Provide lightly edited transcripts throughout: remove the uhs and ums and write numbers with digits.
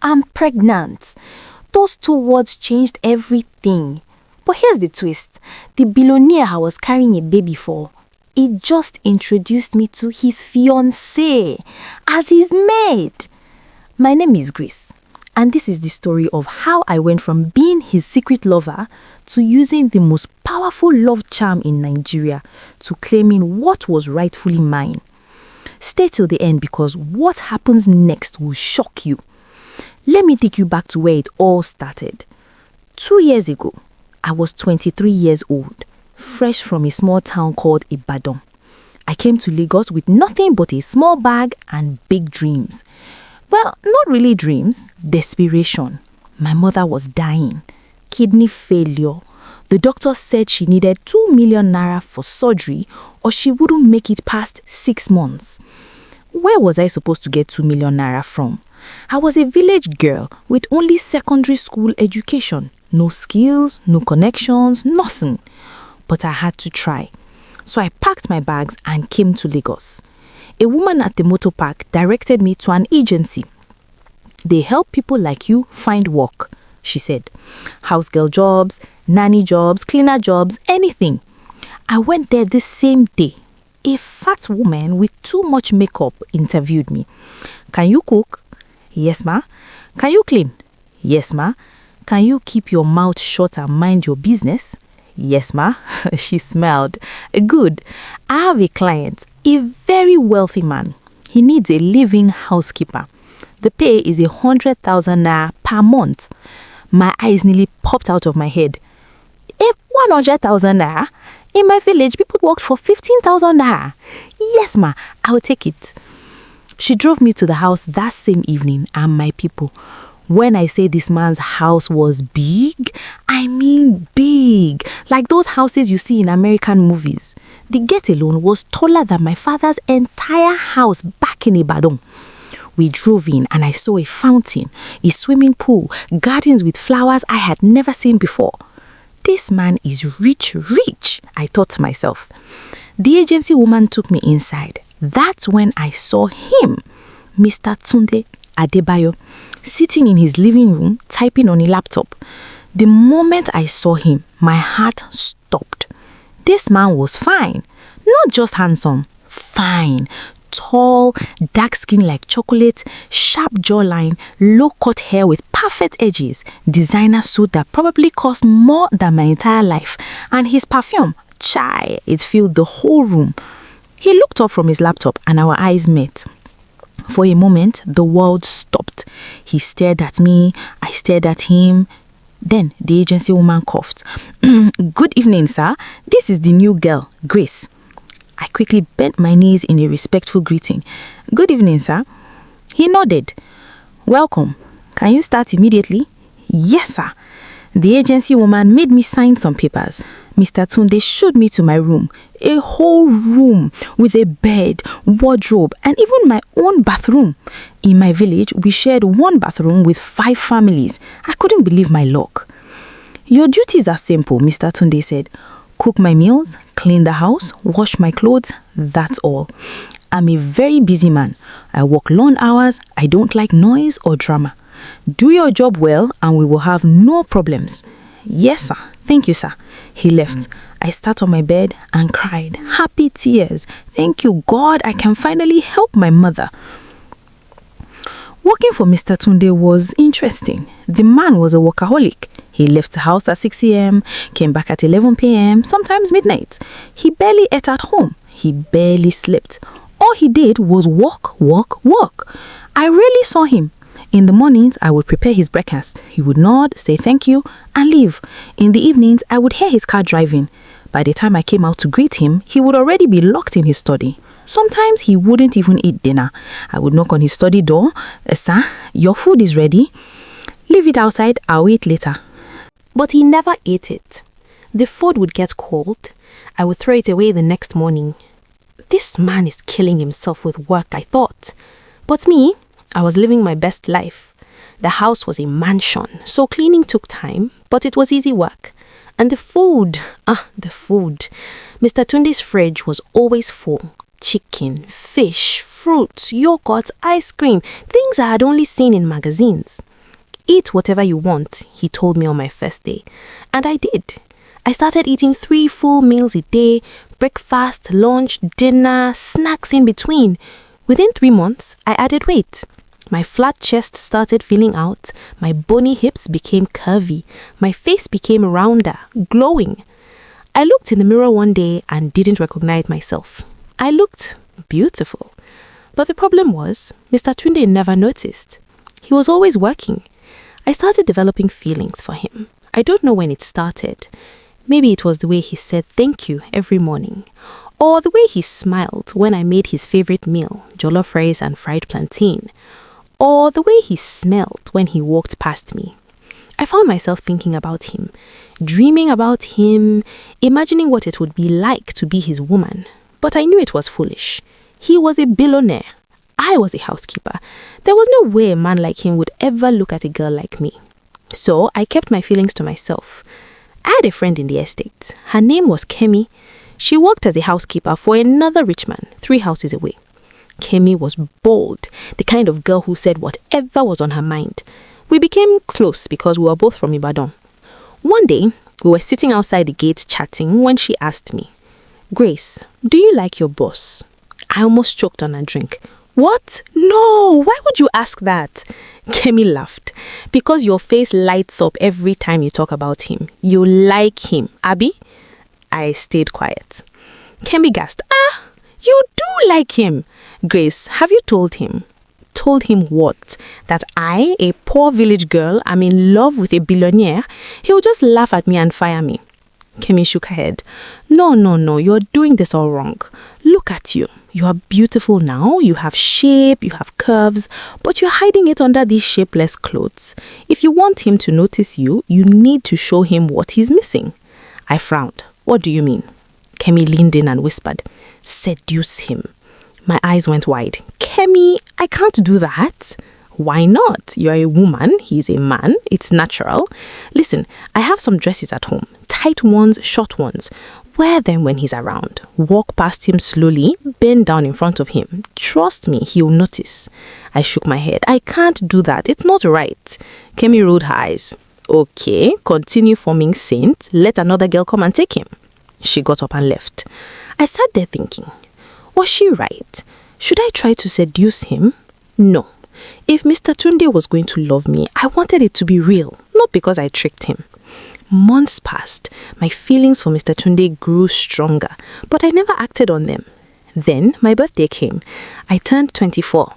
I'm pregnant. Those 2 words changed everything. But here's the twist. The billionaire I was carrying a baby for, he just introduced me to his fiancée as his maid. My name is Grace, and this is the story of how I went from being his secret lover to using the most powerful love charm in Nigeria to claiming what was rightfully mine. Stay till the end because what happens next will shock you. Let me take you back to where it all started. 2 years ago, I was 23 years old, fresh from a small town called Ibadan. I came to Lagos with nothing but a small bag and big dreams. Well, not really dreams, desperation. My mother was dying. Kidney failure. The doctor said she needed 2 million naira for surgery or she wouldn't make it past 6 months. Where was I supposed to get 2 million naira from? I was a village girl with only secondary school education. No skills, no connections, nothing. But I had to try. So I packed my bags and came to Lagos. A woman at the motor park directed me to an agency. They help people like you find work, she said. House girl jobs, nanny jobs, cleaner jobs, anything. I went there the same day. A fat woman with too much makeup interviewed me. Can you cook? Yes, ma. Can you clean? Yes, ma. Can you keep your mouth shut and mind your business? Yes, ma. She smiled. Good. I have a client, a very wealthy man. He needs a living housekeeper. The pay is 100,000 naira per month. My eyes nearly popped out of my head. If 100,000 naira? In my village, people worked for 15,000 naira. Yes, ma. I will take it. She drove me to the house that same evening and my people. When I say this man's house was big, I mean big. Like those houses you see in American movies. The gate alone was taller than my father's entire house back in Ibadan. We drove in and I saw a fountain, a swimming pool, gardens with flowers I had never seen before. This man is rich, I thought to myself. The agency woman took me inside. That's when I saw him, Mr. Tunde Adebayo, sitting in his living room typing on a laptop. The moment I saw him, my heart stopped. This man was fine, not just handsome, fine. Tall, dark skin like chocolate, sharp jawline, low-cut hair with perfect edges, designer suit that probably cost more than my entire life, and his perfume, chai, it filled the whole room. He looked up from his laptop and our eyes met. For a moment, the world stopped. He stared at me, I stared at him. Then the agency woman coughed. Good evening, sir. This is the new girl, Grace. I quickly bent my knees in a respectful greeting. Good evening, sir. He nodded. Welcome. Can you start immediately? Yes, sir. The agency woman made me sign some papers. Mr. Tunde showed me to my room. A whole room with a bed, wardrobe, and even my own bathroom. In my village, we shared one bathroom with 5 families. I couldn't believe my luck. Your duties are simple, Mr. Tunde said. Cook my meals, clean the house, wash my clothes, that's all. I'm a very busy man. I work long hours, I don't like noise or drama. Do your job well and we will have no problems. Yes, sir. Thank you, sir. He left. I sat on my bed and cried. Happy tears. Thank you, God, I can finally help my mother. Working for Mr. Tunde was interesting. The man was a workaholic. He left the house at 6 a.m., came back at 11 p.m., sometimes midnight. He barely ate at home. He barely slept. All he did was work. I rarely saw him. In the mornings, I would prepare his breakfast. He would nod, say thank you, and leave. In the evenings, I would hear his car driving. By the time I came out to greet him, he would already be locked in his study. Sometimes he wouldn't even eat dinner. I would knock on his study door. Sir, your food is ready. Leave it outside, I'll eat later. But he never ate it. The food would get cold. I would throw it away the next morning. This man is killing himself with work, I thought. But me, I was living my best life. The house was a mansion, so cleaning took time, but it was easy work. And the food. Mr. Tunde's fridge was always full. Chicken, fish, fruits, yogurt, ice cream, things I had only seen in magazines. Eat whatever you want, he told me on my first day. And I did. I started eating 3 full meals a day, breakfast, lunch, dinner, snacks in between. Within 3 months, I added weight. My flat chest started filling out, my bony hips became curvy, my face became rounder, glowing. I looked in the mirror one day and didn't recognize myself. I looked beautiful. But the problem was, Mr. Tunde never noticed. He was always working. I started developing feelings for him. I don't know when it started. Maybe it was the way he said thank you every morning, or the way he smiled when I made his favorite meal, jollof rice and fried plantain, or the way he smelled when he walked past me. I found myself thinking about him, dreaming about him, imagining what it would be like to be his woman. But I knew it was foolish. He was a billionaire. I was a housekeeper. There was no way a man like him would ever look at a girl like me. So I kept my feelings to myself. I had a friend in the estate. Her name was Kemi. She worked as a housekeeper for another rich man, 3 houses away. Kemi was bold, the kind of girl who said whatever was on her mind. We became close because we were both from Ibadan. One day, we were sitting outside the gate chatting when she asked me, "Grace, do you like your boss?" I almost choked on a drink. "What? No, why would you ask that?" Kemi laughed. "Because your face lights up every time you talk about him. You like him, Abby?" I stayed quiet. Kemi gasped, "You do like him." "Grace, have you told him?" "Told him what? That I, a poor village girl, am in love with a billionaire? He'll just laugh at me and fire me." Kemi shook her head. No, you're doing this all wrong. Look at you. You are beautiful now, you have shape, you have curves, but you're hiding it under these shapeless clothes. If you want him to notice you, you need to show him what he's missing." I frowned. "What do you mean?" Kemi leaned in and whispered, "Seduce him." My eyes went wide. "Kemi, I can't do that." "Why not? You're a woman, he's a man, it's natural. Listen, I have some dresses at home, tight ones, short ones. Wear them when he's around. Walk past him slowly, bend down in front of him. Trust me, he'll notice." I shook my head. "I can't do that, it's not right." Kemi rolled her eyes. "Okay, continue forming saint, let another girl come and take him." She got up and left. I sat there thinking, was she right? Should I try to seduce him? No. If Mr. Tunde was going to love me, I wanted it to be real, not because I tricked him. Months passed. My feelings for Mr. Tunde grew stronger, but I never acted on them. Then my birthday came. I turned 24.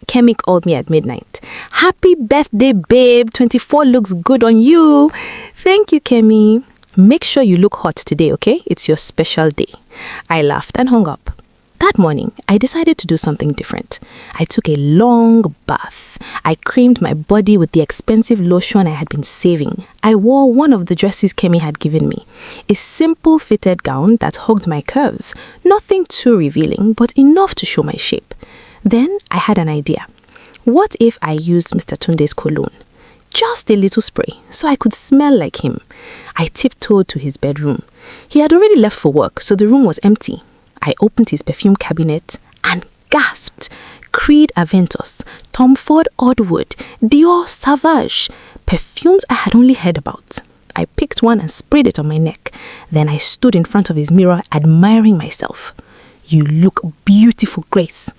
Kemi called me at midnight. "Happy birthday, babe. 24 looks good on you." "Thank you, Kemi. Make sure you look hot today, okay? It's your special day." I laughed and hung up. That morning, I decided to do something different. I took a long bath. I creamed my body with the expensive lotion I had been saving. I wore one of the dresses Kemi had given me, a simple fitted gown that hugged my curves, nothing too revealing, but enough to show my shape. Then I had an idea. What if I used Mr. Tunde's cologne? Just a little spray, so I could smell like him. I tiptoed to his bedroom. He had already left for work, so the room was empty. I opened his perfume cabinet and gasped. Creed Aventus, Tom Ford Oddwood, Dior Sauvage, perfumes I had only heard about. I picked one and sprayed it on my neck. Then I stood in front of his mirror, admiring myself. "You look beautiful, Grace."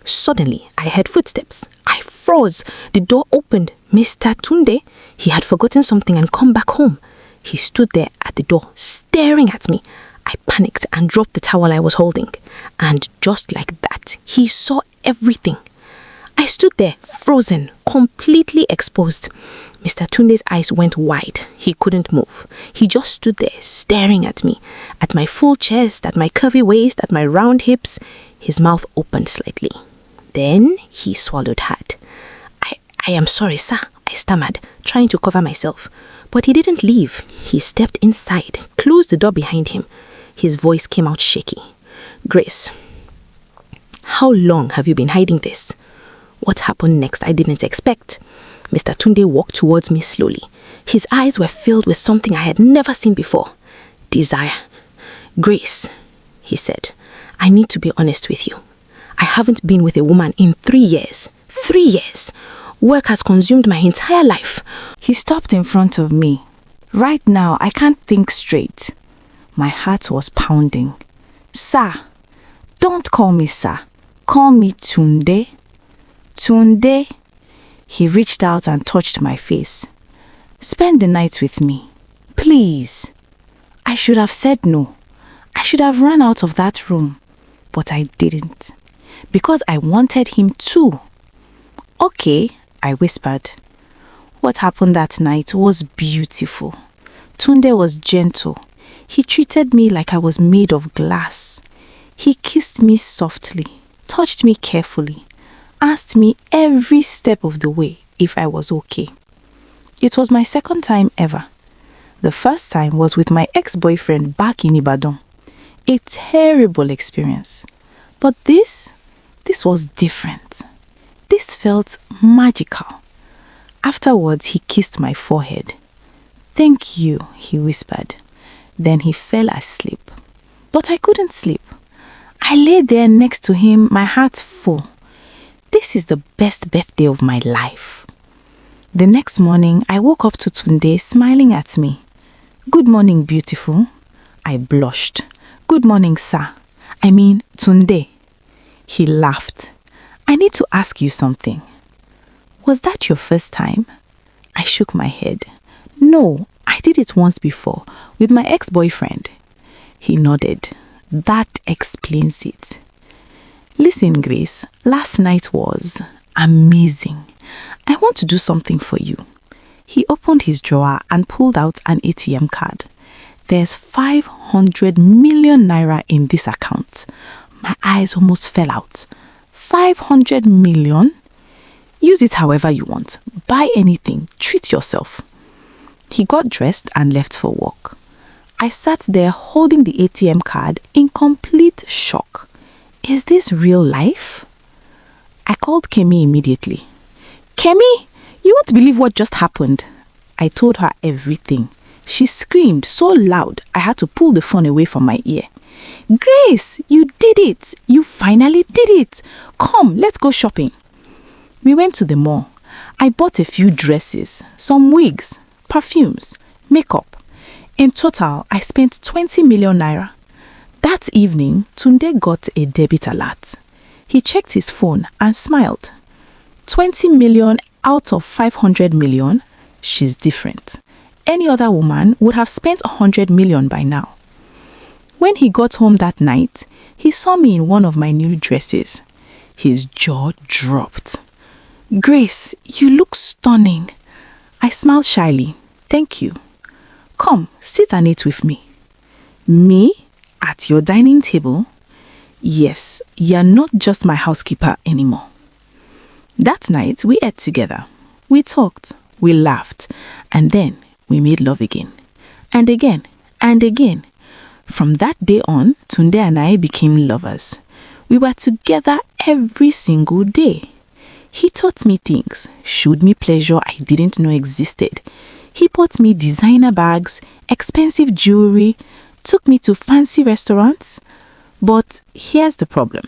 Suddenly, I heard footsteps. I froze. The door opened. Mr. Tunde, he had forgotten something and come back home. He stood there at the door, staring at me. I panicked and dropped the towel I was holding. And just like that, he saw everything. I stood there, frozen, completely exposed. Mr. Tunde's eyes went wide. He couldn't move. He just stood there, staring at me, at my full chest, at my curvy waist, at my round hips. His mouth opened slightly. Then he swallowed hard. I am sorry, sir," I stammered, trying to cover myself. But he didn't leave. He stepped inside, closed the door behind him. His voice came out shaky. "Grace, how long have you been hiding this?" What happened next I didn't expect. Mr. Tunde walked towards me slowly. His eyes were filled with something I had never seen before. Desire. "Grace," he said, I need to be honest with you. I haven't been with a woman in 3 years. 3 years. Work has consumed my entire life. He stopped in front of me. Right now, I can't think straight. My heart was pounding. Sir, don't call me sir. Call me Tunde. Tunde. He reached out and touched my face. Spend the night with me. Please. I should have said no. I should have run out of that room. But I didn't. Because I wanted him too. Okay, I whispered. What happened that night was beautiful. Tunde was gentle. He treated me like I was made of glass. He kissed me softly, touched me carefully, asked me every step of the way if I was okay. It was my second time ever. The first time was with my ex-boyfriend back in Ibadan. A terrible experience. But this was different. This felt magical. Afterwards, he kissed my forehead. Thank you, he whispered. Then he fell asleep. But I couldn't sleep. I lay there next to him, my heart full. This is the best birthday of my life. The next morning, I woke up to Tunde smiling at me. Good morning, beautiful. I blushed. Good morning, sir. I mean, Tunde. He laughed. I need to ask you something. Was that your first time? I shook my head. No, I did it once before with my ex-boyfriend. He nodded. That explains it. Listen, Grace, last night was amazing. I want to do something for you. He opened his drawer and pulled out an ATM card. There's 500 million naira in this account. My eyes almost fell out. 500 million? Use it however you want. Buy anything. Treat yourself. He got dressed and left for work. I sat there holding the ATM card in complete shock. Is this real life? I called Kemi immediately. Kemi, you won't believe what just happened. I told her everything. She screamed so loud I had to pull the phone away from my ear. Grace, you did it. You finally did it. Come, let's go shopping. We went to the mall. I bought a few dresses, some wigs, perfumes, makeup. In total, I spent 20 million naira. That evening, Tunde got a debit alert. He checked his phone and smiled. 20 million out of 500 million? She's different. Any other woman would have spent 100 million by now. When he got home that night, he saw me in one of my new dresses. His jaw dropped. Grace, you look stunning. I smiled shyly. Thank you. Come, sit and eat with me. Me? At your dining table? Yes, you're not just my housekeeper anymore. That night, we ate together. We talked, we laughed, and then we made love again. And again, and again. From that day on, Tunde and I became lovers. We were together every single day. He taught me things, showed me pleasure I didn't know existed. He bought me designer bags, expensive jewelry, took me to fancy restaurants. But here's the problem.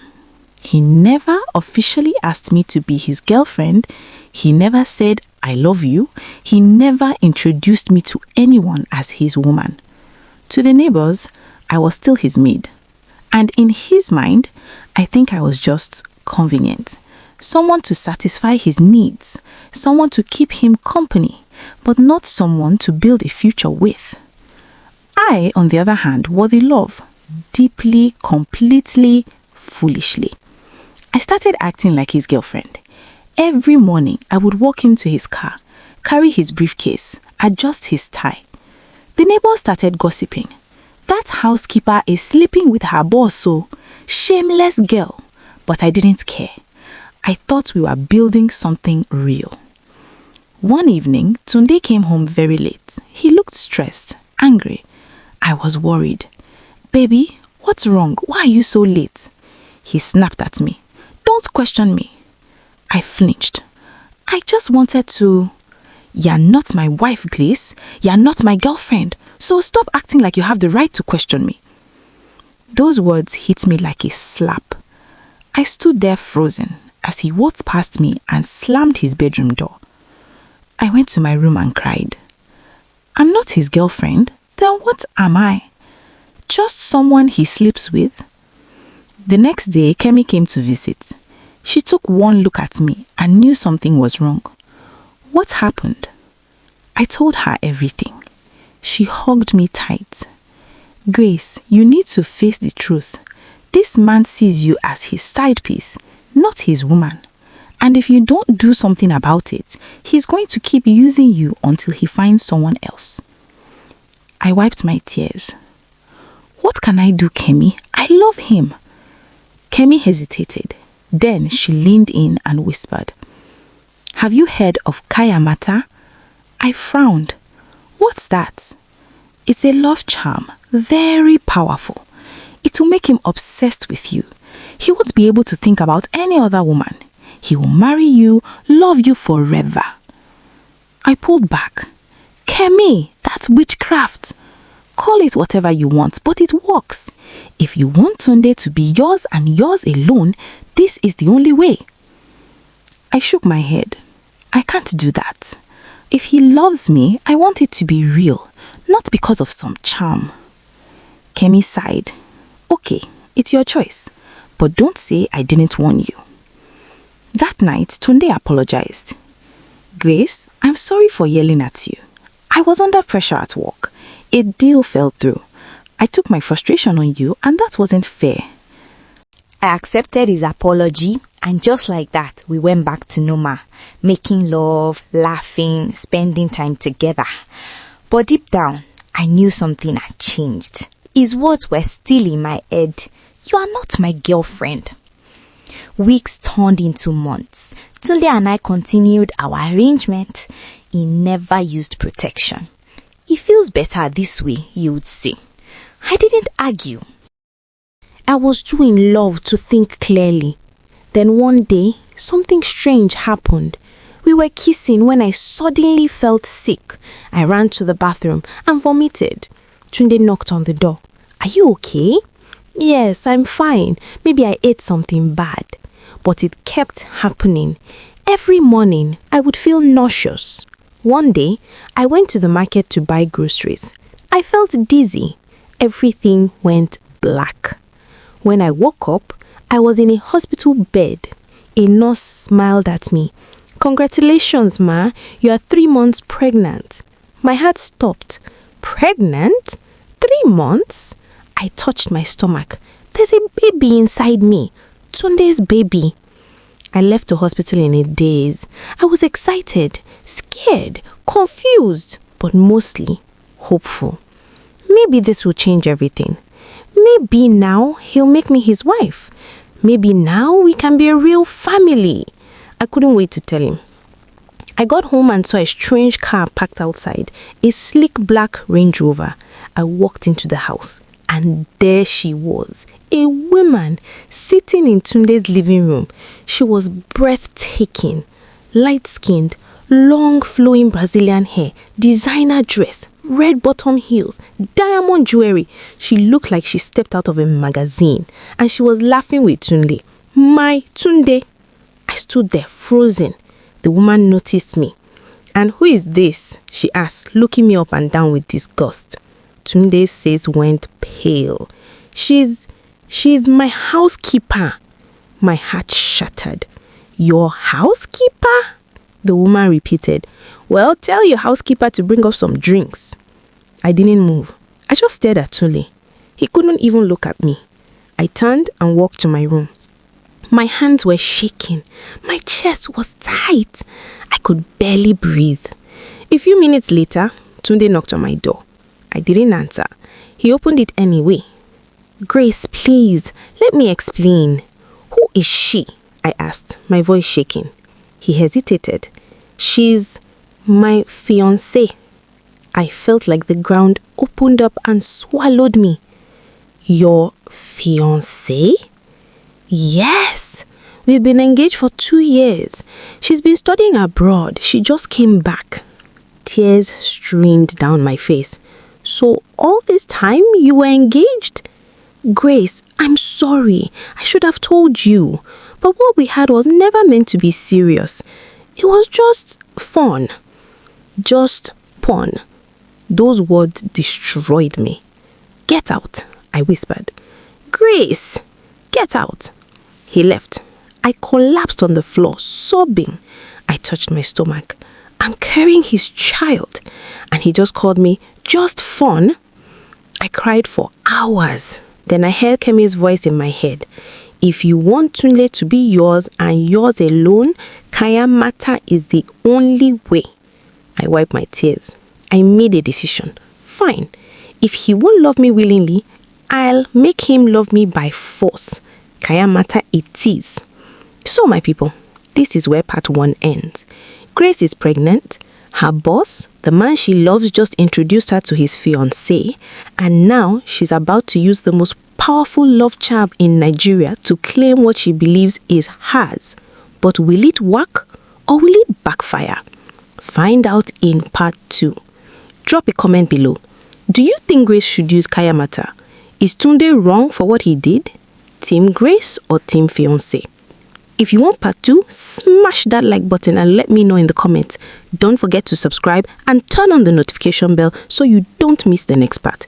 He never officially asked me to be his girlfriend. He never said, I love you. He never introduced me to anyone as his woman. To the neighbors, I was still his maid. And in his mind, I think I was just convenient. Someone to satisfy his needs. Someone to keep him company. But not someone to build a future with. I, on the other hand, was in love. Deeply, completely, foolishly. I started acting like his girlfriend. Every morning, I would walk him to his car, carry his briefcase, adjust his tie. The neighbors started gossiping. That housekeeper is sleeping with her boss, so shameless girl. But I didn't care. I thought we were building something real. One evening, Tunde came home very late. He looked stressed, angry. I was worried. Baby, what's wrong? Why are you so late? He snapped at me. Don't question me. I flinched. I just wanted to... You're not my wife, Grace. You're not my girlfriend. So stop acting like you have the right to question me. Those words hit me like a slap. I stood there frozen as he walked past me and slammed his bedroom door. I went to my room and cried. I'm not his girlfriend. Then what am I? Just someone he sleeps with? The next day, Kemi came to visit. She took one look at me and knew something was wrong. What happened? I told her everything. She hugged me tight. Grace, you need to face the truth. This man sees you as his side piece, not his woman. And if you don't do something about it, he's going to keep using you until he finds someone else. I wiped my tears. What can I do, Kemi? I love him. Kemi hesitated. Then she leaned in and whispered, Have you heard of kayanmata? I frowned. What's that? It's a love charm, very powerful. It will make him obsessed with you. He won't be able to think about any other woman. He will marry you, love you forever. I pulled back. Kemi, that's witchcraft. Call it whatever you want, but it works. If you want Tunde to be yours and yours alone, this is the only way. I shook my head. I can't do that. If he loves me, I want it to be real, not because of some charm. Kemi sighed. Okay, it's your choice, but don't say I didn't warn you. That night, Tunde apologized. Grace, I'm sorry for yelling at you. I was under pressure at work. A deal fell through. I took my frustration on you and that wasn't fair. I accepted his apology, and just like that, we went back to normal, making love, laughing, spending time together. But deep down, I knew something had changed. His words were still in my head. You are not my girlfriend. Weeks turned into months. Tunde and I continued our arrangement. He never used protection. He feels better this way, you would say. I didn't argue. I was too in love to think clearly. Then one day, something strange happened. We were kissing when I suddenly felt sick. I ran to the bathroom and vomited. Tunde knocked on the door. Are you okay? Yes, I'm fine. Maybe I ate something bad. But it kept happening. Every morning, I would feel nauseous. One day, I went to the market to buy groceries. I felt dizzy. Everything went black. When I woke up, I was in a hospital bed. A nurse smiled at me. Congratulations, Ma. You are 3 months pregnant. My heart stopped. Pregnant? 3 months? I touched my stomach. There's a baby inside me. Tunde's baby. I left the hospital in a daze. I was excited, scared, confused, but mostly hopeful. Maybe this will change everything. Maybe now he'll make me his wife. Maybe now we can be a real family. I couldn't wait to tell him. I got home and saw a strange car parked outside, a sleek black Range Rover. I walked into the house and there she was, a woman sitting in Tunde's living room. She was breathtaking, light-skinned, long flowing Brazilian hair, designer dress, red bottom heels, diamond jewelry. She looked like she stepped out of a magazine and she was laughing with Tunde. My Tunde. I stood there frozen. The woman noticed me. And who is this? She asked, looking me up and down with disgust. Tunde's face went pale. She's my housekeeper. My heart shattered. Your housekeeper? The woman repeated. Well, tell your housekeeper to bring up some drinks. I didn't move. I just stared at Tunde. He couldn't even look at me. I turned and walked to my room. My hands were shaking. My chest was tight. I could barely breathe. A few minutes later, Tunde knocked on my door. I didn't answer. He opened it anyway. Grace, please, let me explain. Who is she? I asked, my voice shaking. He hesitated. She's my fiancée. I felt like the ground opened up and swallowed me. Your fiancée? Yes. We've been engaged for 2 years. She's been studying abroad. She just came back. Tears streamed down my face. So all this time you were engaged? Grace, I'm sorry. I should have told you. But what we had was never meant to be serious. It was just fun. Just porn. Those words destroyed me. Get out, I whispered. Grace, get out. He left. I collapsed on the floor, sobbing. I touched my stomach. I'm carrying his child. And he just called me just fun. I cried for hours. Then I heard Kemi's voice in my head. If you want Tunde to be yours and yours alone, kayanmata is the only way. I wiped my tears. I made a decision. Fine. If he won't love me willingly, I'll make him love me by force. Kayanmata it is. So my people, this is where part 1 ends. Grace is pregnant. Her boss, the man she loves, just introduced her to his fiancé, and now she's about to use the most powerful love charm in Nigeria to claim what she believes is hers. But will it work or will it backfire? Find out in part 2. Drop a comment below. Do you think Grace should use kayanmata? Is Tunde wrong for what he did? Team Grace or Team Fiancé? If you want part 2, smash that like button and let me know in the comments. Don't forget to subscribe and turn on the notification bell so you don't miss the next part.